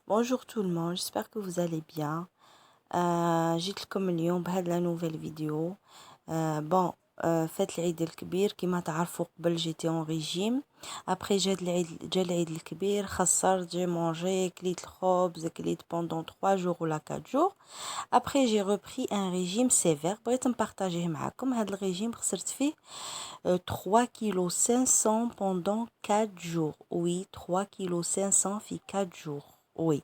Bonjour tout le monde, j'espère que vous allez bien. جيت لكم اليوم بهاد لا نوفيل فيديو. فات العيد الكبير كما تعرفوا. قبل جيتي اون ريجيم، ابري جا العيد الكبير، خسرت، جي مونجي، كليت الخبز، كليت بوندون 3 جور ولا 4 جور. ابري جي ريبري ان ريجيم سيفير، بغيت نبارطاجيه معكم. هاد الريجيم خسرت فيه 3 كيلو 500 بوندون 4 جور. وي 3 كيلو 500 في 4 جور. وي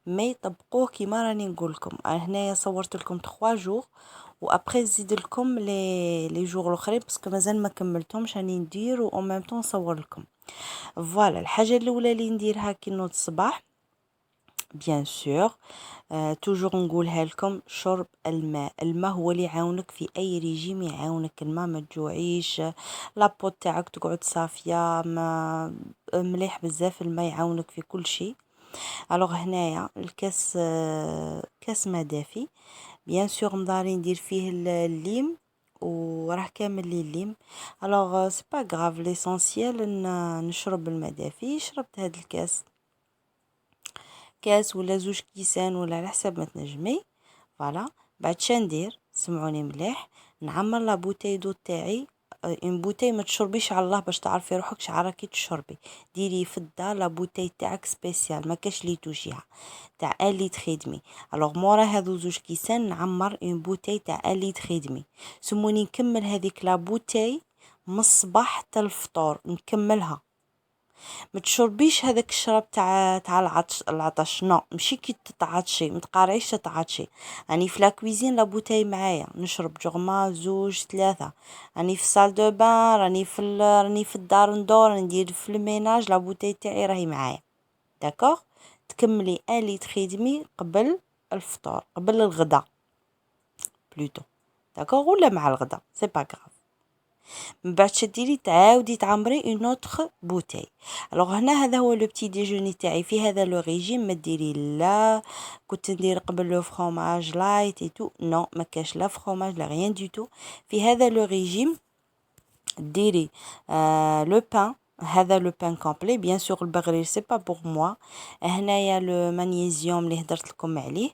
مي طبقوه كيما راني نقول لكم. هنايا صورت لكم 3 جور، وابري نزيد لكم لي جور الاخرين باسكو مازال ما كملتهمش، راني ندير و ميم طون نصور لكم. فوالا الحاجه الاولى اللي نديرها كي نوض الصباح بيان سور، توجور نقولها لكم، شرب الماء. الماء هو اللي يعاونك في اي ريجيم، يعاونك الماء، ما تجوعيش، لابو تاعك تقعد صافيه، ما مليح بزاف الماء، يعاونك في كل شيء. الوغ هنايا الكاس، كاس ما دافي بيان سور، مضاري ندير فيه الليم، وراه كامل لي الليم. الوغ سي با غراف، ليسونسيال نشرب الماء دافي. شربت هاد الكاس، كاس ولا زوج كيسان ولا على حسب ما تنجمي. فوالا بعد شندير، سمعوني مليح، نعمر لا بوتاي دو تاعي. اون بوتاي ما تشربيش على الله باش تعرفي روحك شعره كي تشربي، ديري في الدار لا بوتاي تاعك سبيسيال، ما كاش لي توجيها، تاع 1 لتر خدمي. الوغ مورا هذو زوج كيسان نعمر اون بوتاي تاع 1 لتر خدمي. سموني نكمل هذيك لا بوتاي من الصباح حتى الفطور، نكملها. ما تشربيش هذاك الشراب تاع العطش نو، ماشي كي تتعطشي، ما تقارعيش تتعطشي. راني في لا كويزين لا بوتاي معايا، نشرب جغما زوج ثلاثه. راني في سال دو بان، راني في الدار ندور، ندير في الميناج، لا بوتاي تاعي راهي معايا. داكوغ، تكملي 1 لتر خدمي قبل الفطور، قبل الغدا بلوتو. داكوغ، ولا مع الغدا سي با غراف. من بعد شديري تعاودي تعمري اون اوتر بوتاي. الوغ هنا هذا هو لو بتي ديجوني تاعي في هذا لو ريجيم. ما ديري لا كنت ندير قبل لو فروماج لايت اي تو، نو ما كاش لا فروماج لا ريان دو تو في هذا لو ريجيم. ديري لو بان، هذا لو بان كومبلي بيان سور. البغرير سي با بور موا. هنايا لو مغنيسيوم اللي هدرت لكم عليه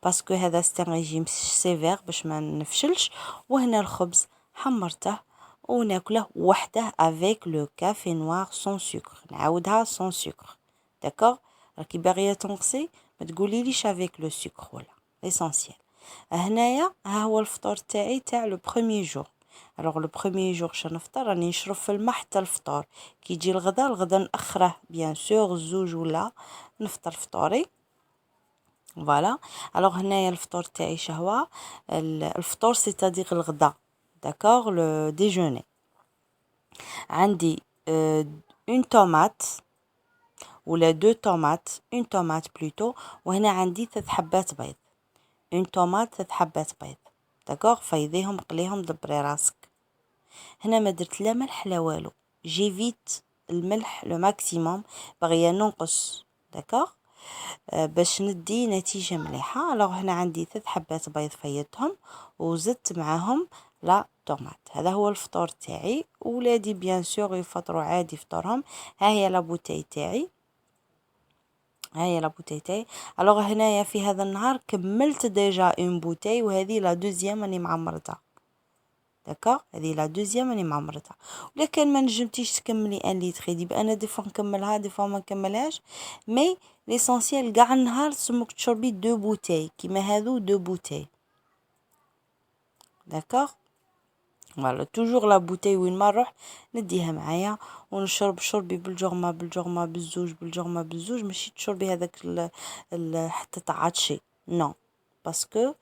باسكو هذا سي ريجيم سيفير باش ما نفشلش. وهنا الخبز حمرته وناكله وحده افيك لو كافي نوار سون سكر. نعاودها سون سكر. داكوغ، راكي باغيه تنقصي ما تقوليليش افيك لو سكر ولا ليسونسيال. هنايا ها هو الفطور تاعي تاع لو بروميير جور. الوغ لو بروميير جور شنفطر، راني نشرب في الماء حتى الفطور. كي يجي الغدا ناخره بيان سور زوج ولا نفطر فطوري. فوالا. الوغ هنايا الفطور تاعي شهوه. الفطور سيتادير الغدا، داكوغ، لو ديجوني. عندي اون طوماط ولا دو طوماط، اون طوماط بلوتو. وهنا عندي 3 حبات بيض. اون طوماط 3 حبات بيض. داكوغ، فيضيهم قليهم دبري راسك. هنا ما درت لا ملح لا والو، جيفيت الملح لو ماكسيموم، باغيه ننقص. داكوغ، باش ندي نتيجه مليحه. الوغ هنا عندي 3 حبات بيض فيضتهم وزدت معاهم لا طوماط. هذا هو الفطور تاعي. ولادي بيان سور يفطروا عادي فطورهم. ها هي لا بوتاي تاعي، ها هي لا بوتاي تاعي. الوغ هنايا في هذا النهار كملت ديجا اون بوتاي، وهذه لا دوزيام راني معمرتها. داكوغ، هذه لا دوزيام راني معمرتها. ولكن ما نجمتيش تكملي 1 لتر دي، انا دي فوا نكملها دي فوا ما نكملهاش. مي ليسونسيال كاع النهار تسموك تشربي 2 بوتاي كيما هذو 2 بوتاي. داكوغ، فوالا توجور لا بوتاي وين ما نروح نديها معايا ونشرب. شربي بالجغمه بالجغمه بالزوج، بالجغمه بالزوج، ماشي تشربي هذاك حتى تعطشي، نو، باسكو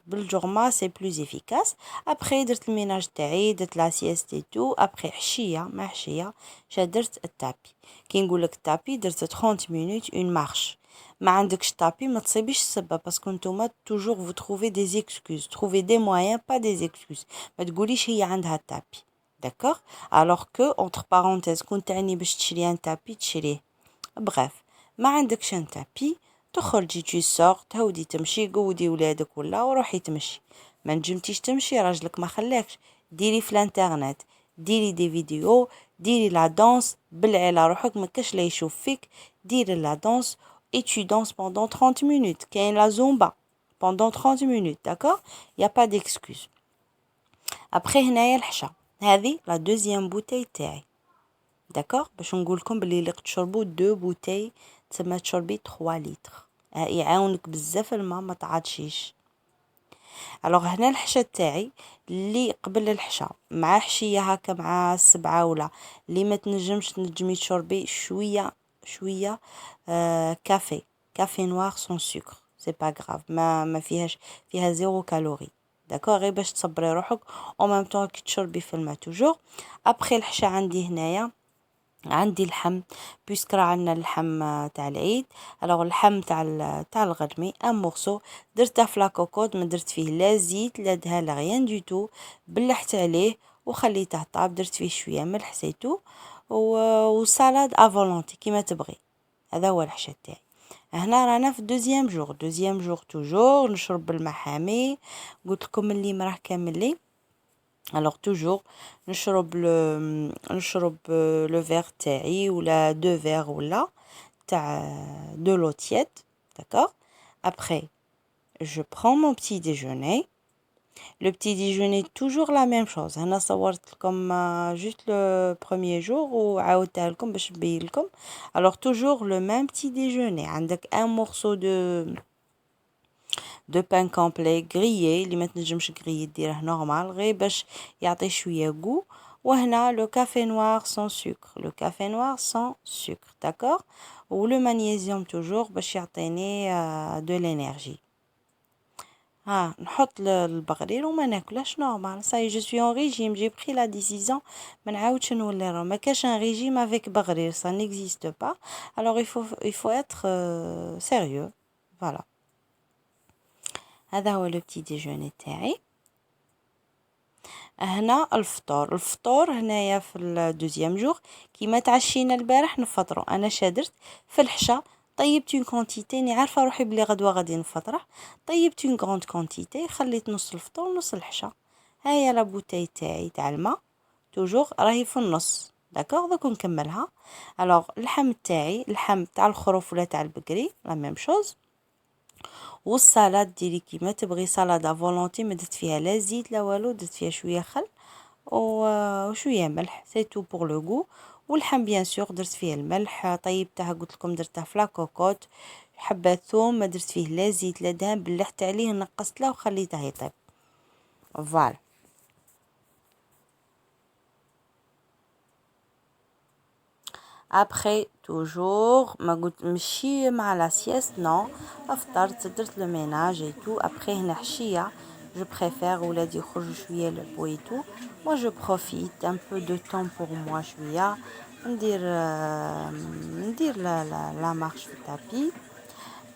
بالجغمه سي بلوز افيكاس. ابري درت الميناج تاعي، درت لا سيست تو. ابري حشيه ما حشيه درت التابي. كي نقولك التابي درت 30 مينوت اون مارش. ما عندكش طابي ما تصيبيش السبه، باسكو نتوما توجور فو تروفي دي زيكسكوز، تروفي دي مويان با دي زيكسكوز. ما تقوليش هي عندها الطابي. داكوغ، الوغ كو اونتر بارونتيز كنت تعني باش تشري ان طابي تشريه. بغاف، ما عندكش ان طابي تخرجي تو سور، تهودي تمشي، قودي ولادك ولا وروحي تمشي. ما نجمتيش تمشي، راجلك ما خلاكش، ديري في الانترنت، ديري دي فيديو، ديري لا دانس، بلعي على روحك ما كاش لا يشوف فيك، ديري لا دانس et tu danses pendant 30 minutes. كاين لا زومبا pendant 30 minutes, d'accord? Y a pas d'excuse. Après هنايا الحشا، هذه لا دوزيام بوتي تاعي، داكوغ؟ باش نقولكم بلي اللي تشربوا 2 بوتي تسمى تشربي 3 لتر، يعاونك بزاف الماء ما تعطشيش. الوغ هنا الحشا تاعي اللي قبل الحشا مع حشيه هكا مع 7 ولا اللي ما تنجمش تنجمي تشربي شويه شويه كافي نوار سون سكر، سي با غراف، ما فيهاش، فيها 0 كالوري، داكوغ؟ غير باش تصبري روحك او ميم طون كي تشربي في الماء توجور. ابخي الحشا عندي هنايا، عندي اللحم، بويسك راه عندنا اللحم تاع العيد. الوغ اللحم تاع الغدمي ان مورسو درته في لاكوكوط، ما درت فيه لا زيت لا دهان لا غيان دو تو، بلحت عليه وخليته طاب، درت فيه شويه ملح سيتو وسالاد افولونتي كيما تبغي. هذا هو الحشا تاعي. هنا رانا في دوزيام جور توجور نشرب بالماء حامي، قلت لكم اللي مراه كامل لي. الوغ توجور نشرب لو فيغ تاعي ولا 2 فيغ ولا تاع دو لو تييد، داكوغ؟ ابخي je prends mon petit déjeuner. Le petit déjeuner toujours la même chose. هنا صورت لكم juste le premier jour وعاودتها لكم باش نبين لكم. alors toujours le même petit déjeuner. عندك un morceau de pain complet grillé، اللي ما تنجمش grillé ديره نورمال غير باش يعطي شويه goût. وهنا لو كافي نوار سون سكر، لو كافي نوار سون سكر، داكوغ؟ ولو مغنيسيوم توجور باش يعطيني دو لينيرجي. ها نحط البغرير وما ناكلهاش نورمال، صاي جو سوي اون ريجيم، جي بري لا ديسيزيون ما نعاودش نولي ما كاش ان ريجيم افيك بغرير، ça n'existe pas. alors il faut être sérieux. voilà. هذا هو لو بتي ديجوني تاعي. هنا الفطور هنايا في الدوزيام جور كيما تعشينا البارح نفطرو. انا شادرت في الحشا طيبت اون كونتيتي، اني عارفه روحي بلي غدوه غادي نفطره، طيبت اون غروند كونتيتي، خليت نص الفطور ونص الحشا. هيا لا بوتاي تاعي تاع الماء توجور راهي في النص، داكوغ؟ دوك نكملها. الوغ اللحم تاعي، اللحم تاع الخروف ولا تاع البقري لا ميم شوز. والسالاد ديري كيما تبغي، سالاد فولونتي ما درت فيها لا زيت لا والو، درت فيها شويه خل وشويه ملح، سي تو بور لو غو. واللحم بيان سور درت فيه الملح، طيبته قلت لكم درته في لاكوكوت، حبه ثوم ما درت فيه لا زيت لا دهن، بلحت عليه نقصت له وخليته يطيب. فوالا. ابخي توجور ما قلت مشي مع لا سيست نو، افطرت درت لو ميناج اي تو. ابخي هنا حشيه جو بريفير ولادي يخرجوا شويه لعبوا اي تو، moi je profite un peu de temps pour moi شويه ندير لا مارش في التابي.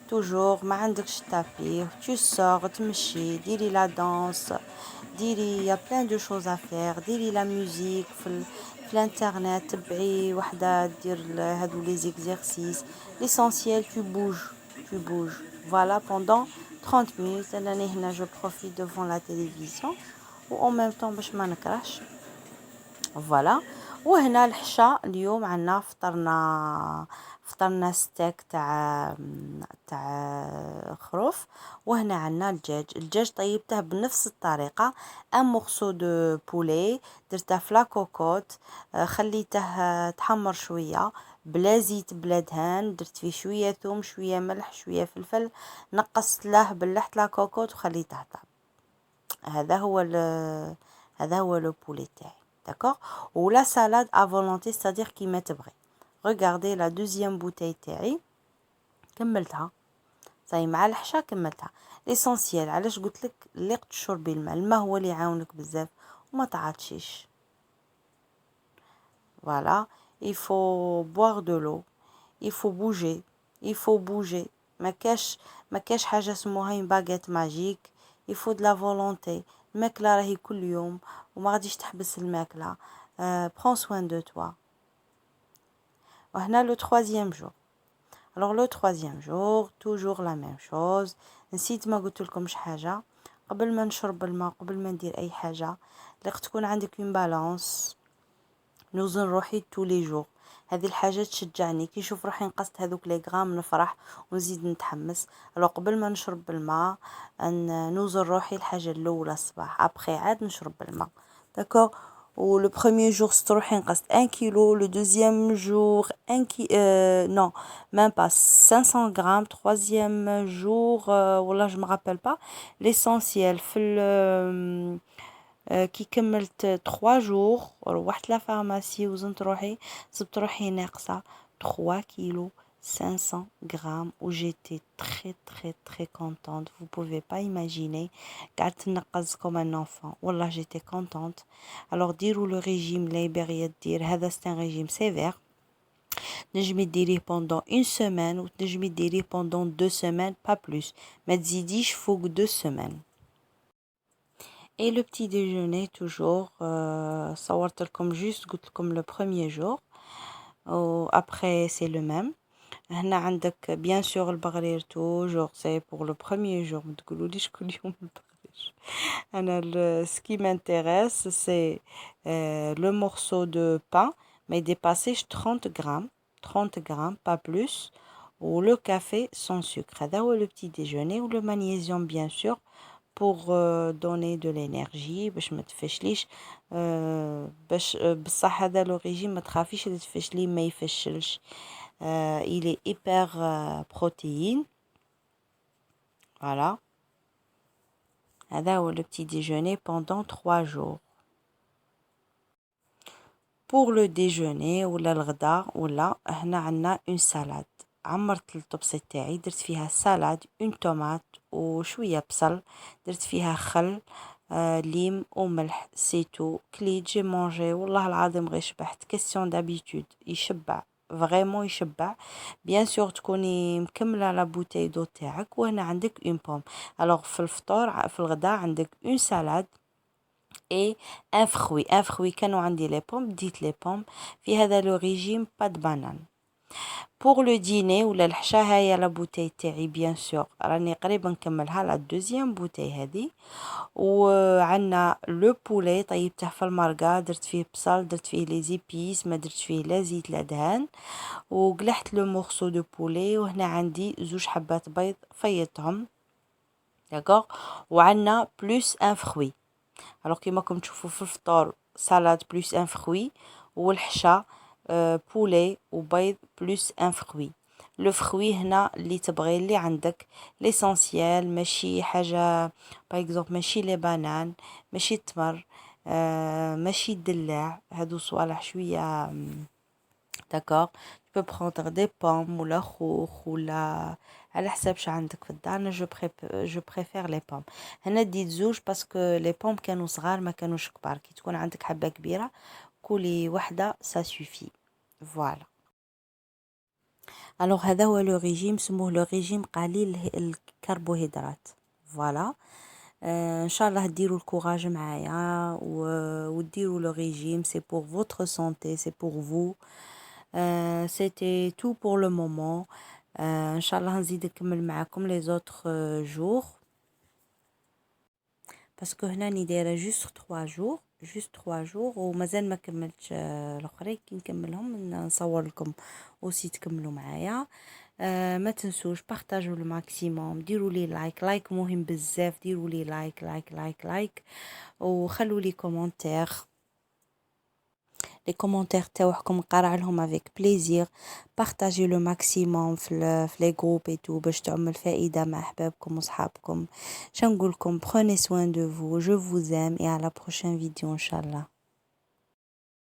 توجور ما عندكش تابي tu sors تمشي، ديري لا دانس، ديري يا بلان دو شوز ا فير، ديري لا ميوزيك في الانترنت، تبعي وحده دير هادو لي زيكزارسيس ليسونسيال، tu bouges voilà pendant 30 minutes. انا هنا جو بروفيت devant la télévision و en même temps باش ما نكرهش. فوالا. وهنا الحشا اليوم عنا فطرنا ستيك تاع خروف. وهنا عنا الدجاج طيبته بنفس الطريقه، ان مورسو دو بولي درته في لاكوكوت، خليته تحمر شويه بلا زيت بلا دهان، درت فيه شويه ثوم شويه ملح شويه فلفل، نقصت له بلحت لاكوكوت وخليته طاب. هذا هو لو بولي تاعي، داكوغ؟ ولا سالاد ا فولونتي ستادير كيما تبغي. ريغاردي لا دوزيام بوتاي تاعي كملتها، صاي مع الحشا كملتها. ليسونسيال علاش قلت لك اللي تشربي الماء هو اللي يعاونك بزاف وما تعطشيش. فوالا. il faut boire de l'eau، il faut bouger. ما كاش حاجه اسمها باغيت ماجيك، il faut de la volonté. الماكله راهي كل يوم وما غاديش تحبس الماكله. prends soin de toi. وهنا لو troisième jour. alors le troisième jour toujours la même chose. نسيت ما قلت لكمش قبل ما نشرب الماء، قبل ما ندير اي حاجه، لازم تكون عندك اون بالانس نوزن روحي tous les jours. هذه الحاجة تشجعني كي نشوف روحي نقصت هذوك لي غرام نفرح ونزيد نتحمس. الو قبل ما نشرب الماء نوزن روحي الحاجة الأولى الصباح، ابخي عاد نشرب الماء. داكوغ. و لو بروميير جور ست روحي نقصت 1 كيلو، لو دوزيام جور 1 نو ميم با 500 غرام، troisième jour والله جو مغابيل با ليسونسيال في كي كملت 3 جور روحت لا فارماسي وزنت روحي صبت روحي ناقصة 3 كيلو 500 grammes où j'étais très très très contente. Vous pouvez pas imaginer. قعدت نقص comme un enfant. والله j'étais contente. Alors ديروا le régime اللي باغية دير هذا c'est un régime sévère. تنجمي ديريه pendant une semaine وتنجمي ديريه pendant 2 semaines pas plus. ما تزيديش فوق 2 semaines. Et le petit déjeuner toujours صورت لكم juste قلت لكم le premier jour. Après c'est le même. هنا عندك bien sûr البغرير toujours c'est pour le premier jour. ما تقولوليش كل يوم البغرير. أنا ce qui m'intéresse c'est le morceau de pain mais dépassé 30 grammes 30 grammes pas plus. ou le café sans sucre. هذا هو le petit déjeuner ou le magnésium bien sûr pour donner de l'énergie باش ما تفشليش باش بصح هذا لو ريجيم ما تخافيش اذا تفشلي ما يفشلش. il est hyper protéine. Voilà. هذا هو le petit déjeuner pendant 3 jours. pour le déjeuner ولا الغداء ولا هنا عندنا une salade. عمرت الطبسي تاعي درت فيها سالاد اون طوماط وشويه بصل، درت فيها خل ليم وملح سيتو. كليت جي مونجي والله العظيم غير شبحت. كيسيون دابيتود يشبع فريمون يشبع. بيان سور تكوني مكمله لا بوتاي دو تاعك وهنا عندك اون بوم. الوغ في الفطور في الغداء عندك اون سالاد et un fruit كانوا عندي لي بوم بديت لي بوم. في هذا لو ريجيم با د بانان. pour le dîner ولا الحشا هيا لا بوتاي تاعي بيان سور راني قريبا نكملها لا دوزيام بوتاي هذه. وعندنا لو بولي طيبته في المرقه درت فيه بصل درت فيه لي زيبيس ما درت فيه لا زيت لا دهان وقلحت لو مورسو دو بولي. وهنا عندي 2 حبات بيض فيضتهم داكوغ. وعندنا بلوس ان فروي. الوغ كيما راكم تشوفوا في الفطور سالاد بلوس ان فروي والحشا بولي وبيض بلوس ان فروي. لو فروي هنا اللي تبغي اللي عندك ليسونسيال ماشي حاجه باغ اكزومبل ماشي لي بانان ماشي التمر ماشي الدلاع هادو صوالح شويه داكوغ. tu peux prendre des pommes ولا خوخ ولا على حساب شو عندك في الدار. انا جو بريفير لي بوم. هنا ديت 2 باسكو لي بوم كانوا صغار ما كانوش كبار. كي تكون عندك حبه كبيره كولي وحده سا سوفي. فوالا. الوغ هذا هو لو ريجيم سموه لو ريجيم قليل الكربوهيدرات. فوالا. ان شاء الله ديروا الكوراج معايا وديروا لو ريجيم سي بور فوتر سونتي سي بور فو. سيتي تو بور لو مومون. ان شاء الله نزيد نكمل معاكم لي زوتر جور باسكو هنا راني دايره جوست 3 جور ومازال ما كملتش الاخرين. كي نكملهم نصور لكم اوسي تكملوا معايا. ما تنسوش بارطاجوا الماكسيموم ديروا لي لايك مهم بزاف. ديروا لي لايك وخلوا لي كومونتير. لي كومونتير تاعكم نقرا لهم افيك بليزير. بارطاجيو لو ماكسيموم في لي جروب اي تو باش تعمل فائده مع احبابكم وصحابكم. شنقولكم prenez soin de vous, je vous aime et à la prochaine vidéo ان شاء الله.